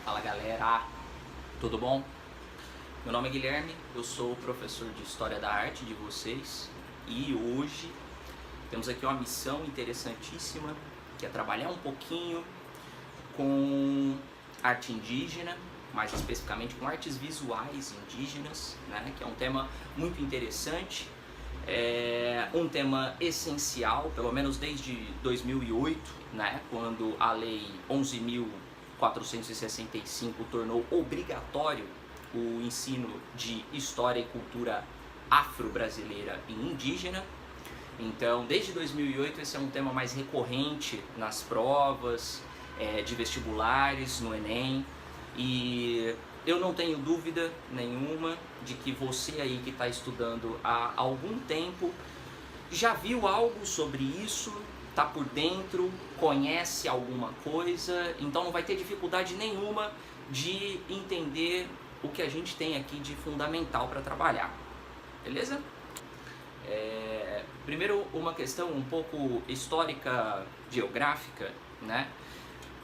Fala galera, tudo bom? Meu nome é Guilherme, eu sou professor de História da Arte de vocês e hoje temos aqui uma missão interessantíssima que é trabalhar um pouquinho com arte indígena, mais especificamente com artes visuais indígenas, né? Que é um tema muito interessante, é um tema essencial, pelo menos desde 2008, né? Quando a Lei 11.465 tornou obrigatório o ensino de história e cultura afro-brasileira e indígena. Então, desde 2008, esse é um tema mais recorrente nas provas de vestibulares, no Enem, e eu não tenho dúvida nenhuma de que você aí que está estudando há algum tempo já viu algo sobre isso, está por dentro, conhece alguma coisa, então não vai ter dificuldade nenhuma de entender o que a gente tem aqui de fundamental para trabalhar, beleza? Primeiro, uma questão um pouco histórica, geográfica, né?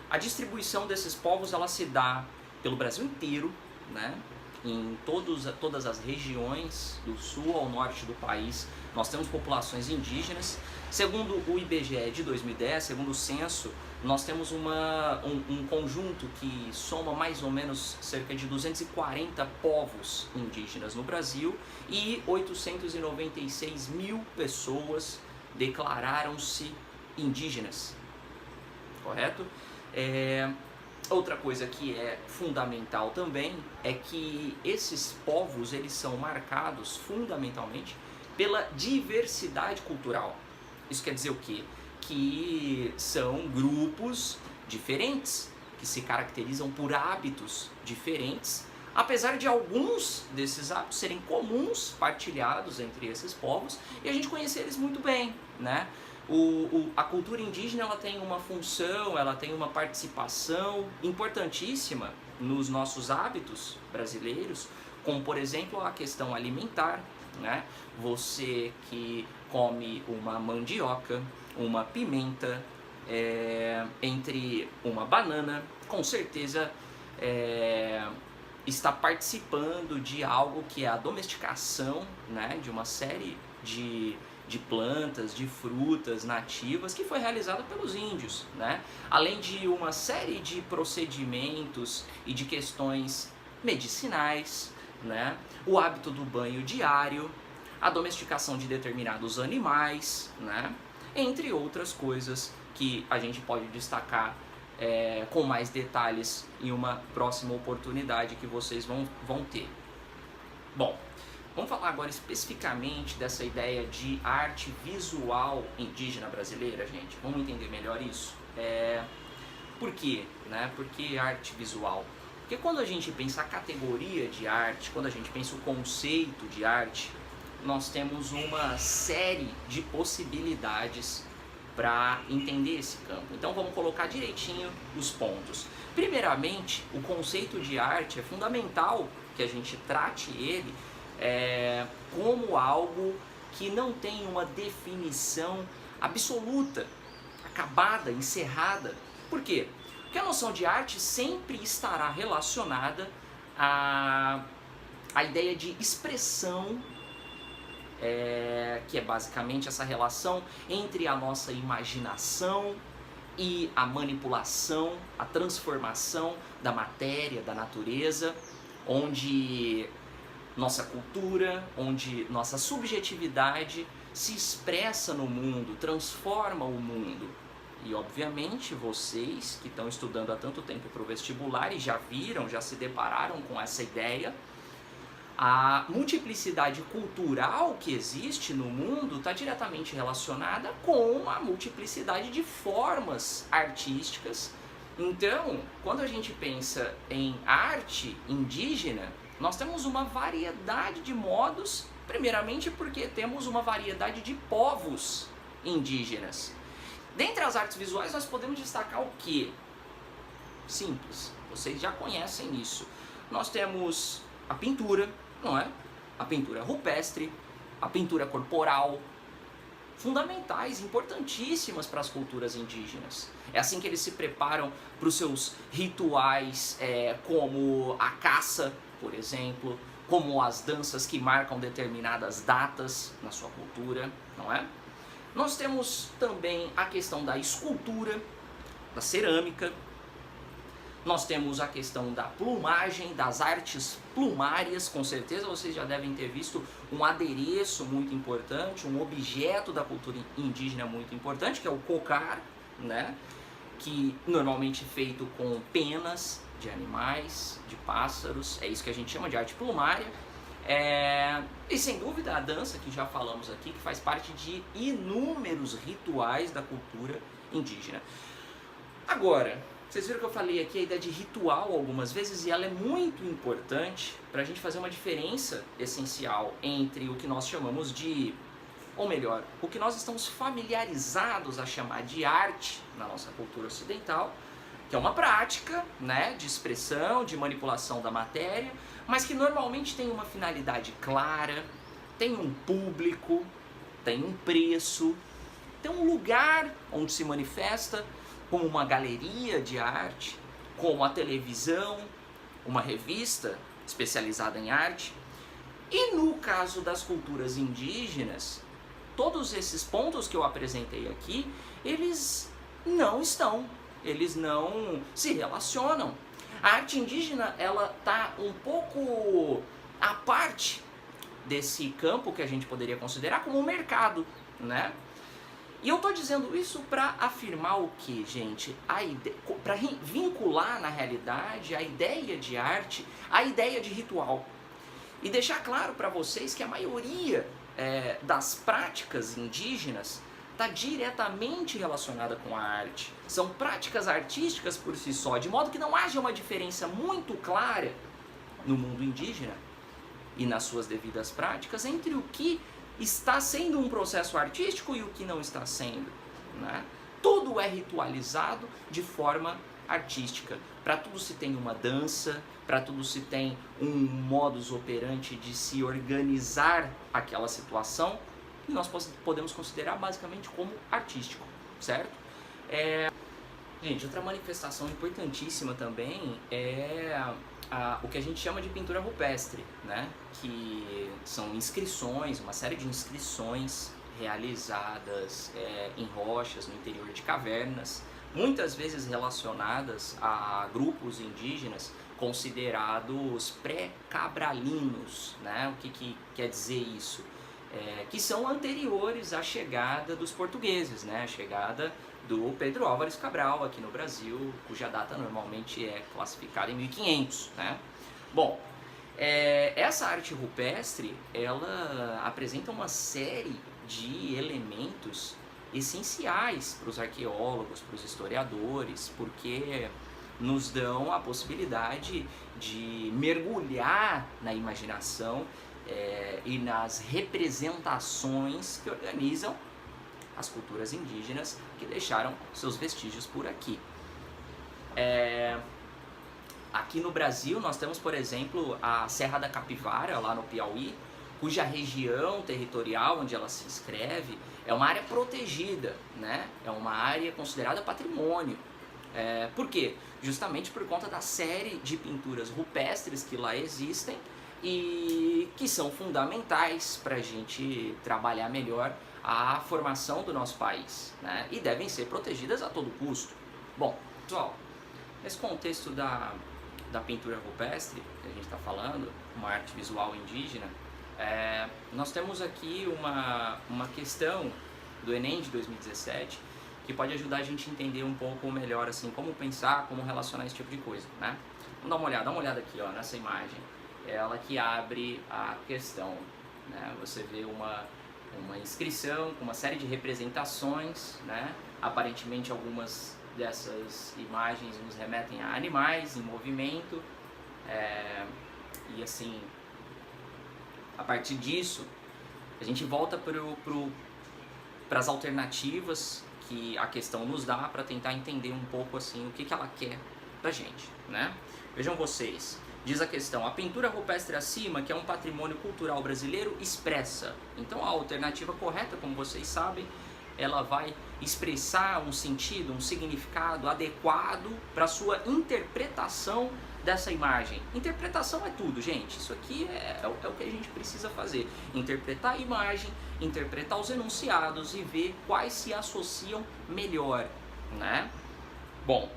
A distribuição desses povos ela se dá pelo Brasil inteiro, né? Em todas as regiões, do sul ao norte do país, nós temos populações indígenas. Segundo o IBGE de 2010, segundo o censo, nós temos um conjunto que soma mais ou menos cerca de 240 povos indígenas no Brasil e 896 mil pessoas declararam-se indígenas, correto? Outra coisa que é fundamental também é que esses povos eles são marcados fundamentalmente pela diversidade cultural. Isso quer dizer o quê? Que são grupos diferentes, que se caracterizam por hábitos diferentes, apesar de alguns desses hábitos serem comuns, partilhados entre esses povos, e a gente conhecer eles muito bem, né? A cultura indígena ela tem uma função, ela tem uma participação importantíssima nos nossos hábitos brasileiros, como por exemplo a questão alimentar, né? Você que come uma mandioca, uma pimenta, entre uma banana, com certeza está participando de algo que é a domesticação, né? De uma série de plantas, de frutas nativas que foi realizada pelos índios, né? Além de uma série de procedimentos e de questões medicinais, né? O hábito do banho diário, a domesticação de determinados animais, né? Entre outras coisas que a gente pode destacar com mais detalhes em uma próxima oportunidade que vocês vão ter. Bom, vamos falar agora especificamente dessa ideia de arte visual indígena brasileira, gente. Vamos entender melhor isso? Por quê? Né? Por que arte visual? Porque quando a gente pensa a categoria de arte, quando a gente pensa o conceito de arte, nós temos uma série de possibilidades para entender esse campo. Então vamos colocar direitinho os pontos. Primeiramente, o conceito de arte é fundamental que a gente trate ele como algo que não tem uma definição absoluta, acabada, encerrada. Por quê? Porque a noção de arte sempre estará relacionada à ideia de expressão, que é basicamente essa relação entre a nossa imaginação e a manipulação, a transformação da matéria, da natureza, onde nossa cultura, onde nossa subjetividade se expressa no mundo, transforma o mundo. E obviamente vocês que estão estudando há tanto tempo para o vestibular e já viram, já se depararam com essa ideia, a multiplicidade cultural que existe no mundo está diretamente relacionada com a multiplicidade de formas artísticas. Então, quando a gente pensa em arte indígena, nós temos uma variedade de modos, primeiramente porque temos uma variedade de povos indígenas. Dentre as artes visuais nós podemos destacar o quê? Simples, vocês já conhecem isso. Nós temos a pintura, não é? A pintura rupestre, a pintura corporal, fundamentais, importantíssimas para as culturas indígenas. É assim que eles se preparam para os seus rituais, como a caça, por exemplo, como as danças que marcam determinadas datas na sua cultura, não é? Nós temos também a questão da escultura, da cerâmica. Nós temos a questão da plumagem, das artes plumárias. Com certeza vocês já devem ter visto um adereço muito importante, um objeto da cultura indígena muito importante, que é o cocar, né? Que normalmente é feito com penas de animais, de pássaros. É isso que a gente chama de arte plumária. E sem dúvida a dança, que já falamos aqui, que faz parte de inúmeros rituais da cultura indígena. Agora, vocês viram que eu falei aqui a ideia de ritual algumas vezes, e ela é muito importante para a gente fazer uma diferença essencial entre o que nós chamamos de, ou melhor, o que nós estamos familiarizados a chamar de arte na nossa cultura ocidental, que é uma prática, né, de expressão, de manipulação da matéria, mas que normalmente tem uma finalidade clara, tem um público, tem um preço, tem um lugar onde se manifesta, como uma galeria de arte, como a televisão, uma revista especializada em arte. E no caso das culturas indígenas, todos esses pontos que eu apresentei aqui, eles não se relacionam. A arte indígena, ela está um pouco à parte desse campo que a gente poderia considerar como um mercado, né? E eu estou dizendo isso para afirmar o que, gente? Para vincular na realidade a ideia de arte, a ideia de ritual. E deixar claro para vocês que a maioria das práticas indígenas está diretamente relacionada com a arte. São práticas artísticas por si só, de modo que não haja uma diferença muito clara no mundo indígena e nas suas devidas práticas entre o que está sendo um processo artístico e o que não está sendo, né? Tudo é ritualizado de forma artística. Para tudo se tem uma dança, para tudo se tem um modus operandi de se organizar aquela situação, e nós podemos considerar basicamente como artístico, certo? Gente, outra manifestação importantíssima também é o que a gente chama de pintura rupestre, né? Que são inscrições, uma série de inscrições realizadas em rochas no interior de cavernas, muitas vezes relacionadas a grupos indígenas considerados pré-cabralinos, né? O que quer dizer isso? Que são anteriores à chegada dos portugueses, né? A chegada do Pedro Álvares Cabral aqui no Brasil, cuja data normalmente é classificada em 1500, né? Bom, essa arte rupestre, ela apresenta uma série de elementos essenciais para os arqueólogos, para os historiadores, porque nos dão a possibilidade de mergulhar na imaginação e nas representações que organizam as culturas indígenas que deixaram seus vestígios por aqui. Aqui no Brasil nós temos, por exemplo, a Serra da Capivara, lá no Piauí, cuja região territorial onde ela se inscreve é uma área protegida, né? É uma área considerada patrimônio. Por quê? Justamente por conta da série de pinturas rupestres que lá existem e que são fundamentais para a gente trabalhar melhor a formação do nosso país, né? E devem ser protegidas a todo custo. Bom, pessoal, nesse contexto da pintura rupestre que a gente está falando, uma arte visual indígena, nós temos aqui uma questão do Enem de 2017 que pode ajudar a gente a entender um pouco melhor assim, como pensar, como relacionar esse tipo de coisa, né? Vamos dar uma olhada aqui, ó, nessa imagem. Ela que abre a questão, né? Você vê uma inscrição com uma série de representações, né? Aparentemente algumas dessas imagens nos remetem a animais em movimento, e assim, a partir disso, a gente volta para as alternativas que a questão nos dá para tentar entender um pouco assim o que ela quer da gente, né? Vejam vocês, Diz a questão, a pintura rupestre acima, que é um patrimônio cultural brasileiro, expressa. Então a alternativa correta, como vocês sabem, ela vai expressar um sentido, um significado adequado para a sua interpretação dessa imagem. Interpretação é tudo, gente. Isso aqui é o que a gente precisa fazer. Interpretar a imagem, interpretar os enunciados e ver quais se associam melhor, né? Bom,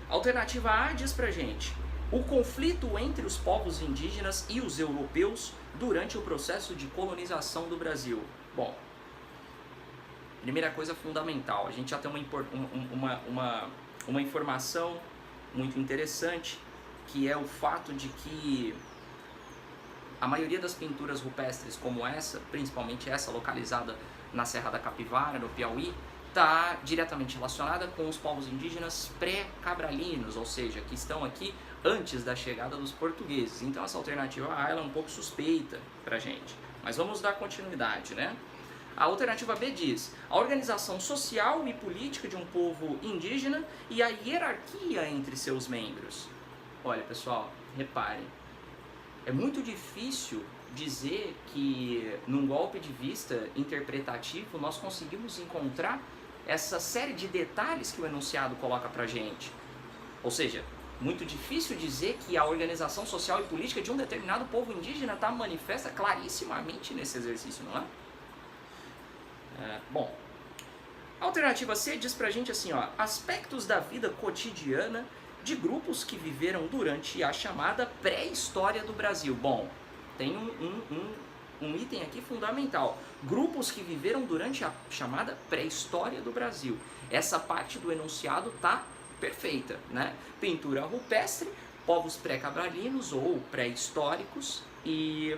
alternativa A diz pra gente: o conflito entre os povos indígenas e os europeus durante o processo de colonização do Brasil. Bom, primeira coisa fundamental, a gente já tem uma informação muito interessante, que é o fato de que a maioria das pinturas rupestres como essa, principalmente essa localizada na Serra da Capivara, no Piauí, está diretamente relacionada com os povos indígenas pré-cabralinos, ou seja, que estão aqui antes da chegada dos portugueses. Então essa alternativa A ela é um pouco suspeita pra gente, mas vamos dar continuidade, né? A alternativa B diz: a organização social e política de um povo indígena e a hierarquia entre seus membros. Olha, pessoal, reparem, é muito difícil dizer que num golpe de vista interpretativo nós conseguimos encontrar essa série de detalhes que o enunciado coloca pra gente. Ou seja, muito difícil dizer que a organização social e política de um determinado povo indígena está manifesta clarissimamente nesse exercício, não é? Bom, a alternativa C diz pra gente assim, ó, aspectos da vida cotidiana de grupos que viveram durante a chamada pré-história do Brasil. Bom, tem um item aqui fundamental. Grupos que viveram durante a chamada pré-história do Brasil. Essa parte do enunciado tá perfeita, né? Pintura rupestre, povos pré-cabralinos ou pré-históricos, e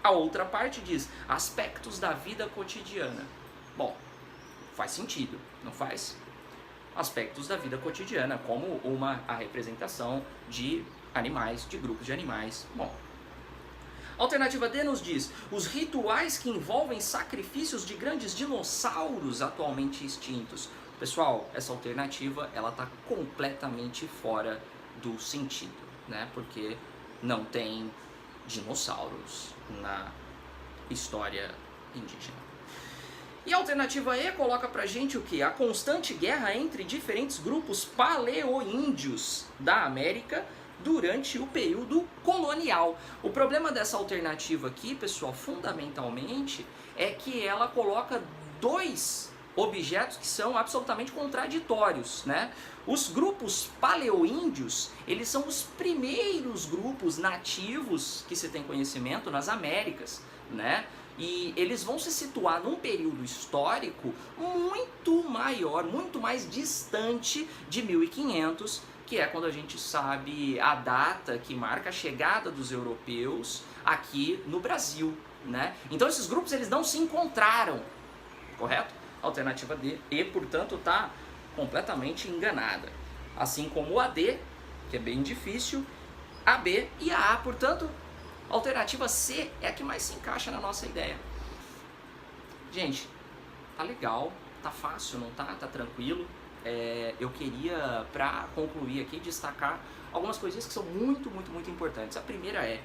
a outra parte diz aspectos da vida cotidiana. Bom, faz sentido, não faz? Aspectos da vida cotidiana, como a representação de animais, de grupos de animais. Bom, a alternativa D nos diz os rituais que envolvem sacrifícios de grandes dinossauros atualmente extintos. Pessoal, essa alternativa ela está completamente fora do sentido, né? Porque não tem dinossauros na história indígena. E a alternativa E coloca pra gente o que? A constante guerra entre diferentes grupos paleoíndios da América durante o período colonial. O problema dessa alternativa aqui, pessoal, fundamentalmente, é que ela coloca dois objetos que são absolutamente contraditórios, né? Os grupos paleoíndios, eles são os primeiros grupos nativos que se tem conhecimento nas Américas, né? E eles vão se situar num período histórico muito maior, muito mais distante de 1500, que é quando a gente sabe a data que marca a chegada dos europeus aqui no Brasil, né? Então esses grupos eles não se encontraram, correto? A alternativa D, E, portanto, está completamente enganada. Assim como o AD, que é bem difícil, a B e a A, portanto, a alternativa C é a que mais se encaixa na nossa ideia. Gente, tá legal, tá fácil, não tá? Tá tranquilo. Eu queria, para concluir aqui, destacar algumas coisinhas que são muito, muito, muito importantes. A primeira é,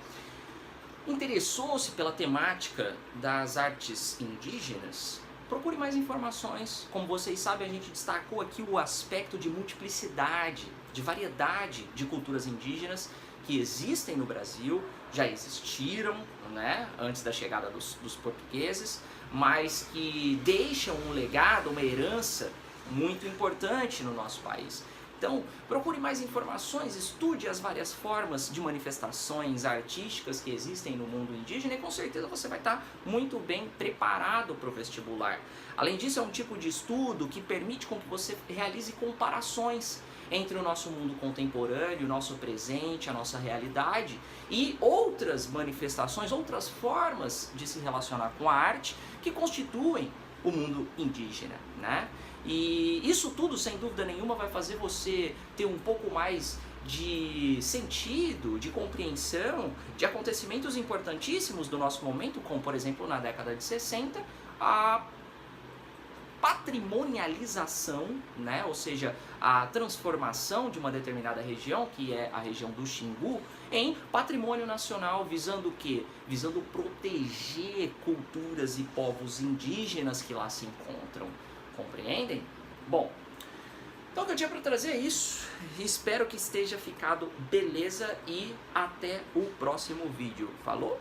interessou-se pela temática das artes indígenas? Procure mais informações. Como vocês sabem, a gente destacou aqui o aspecto de multiplicidade, de variedade de culturas indígenas que existem no Brasil, já existiram, né, antes da chegada dos portugueses, mas que deixam um legado, uma herança muito importante no nosso país. Então, procure mais informações, estude as várias formas de manifestações artísticas que existem no mundo indígena e com certeza você vai estar muito bem preparado para o vestibular. Além disso, é um tipo de estudo que permite com que você realize comparações entre o nosso mundo contemporâneo, o nosso presente, a nossa realidade e outras manifestações, outras formas de se relacionar com a arte que constituem o mundo indígena, né? E isso tudo, sem dúvida nenhuma, vai fazer você ter um pouco mais de sentido, de compreensão de acontecimentos importantíssimos do nosso momento, como, por exemplo, na década de 60, a patrimonialização, né? Ou seja, a transformação de uma determinada região, que é a região do Xingu, em patrimônio nacional, visando o quê? Visando proteger culturas e povos indígenas que lá se encontram. Compreendem? Bom, então o que eu tinha para trazer é isso. Espero que esteja ficado beleza e até o próximo vídeo. Falou?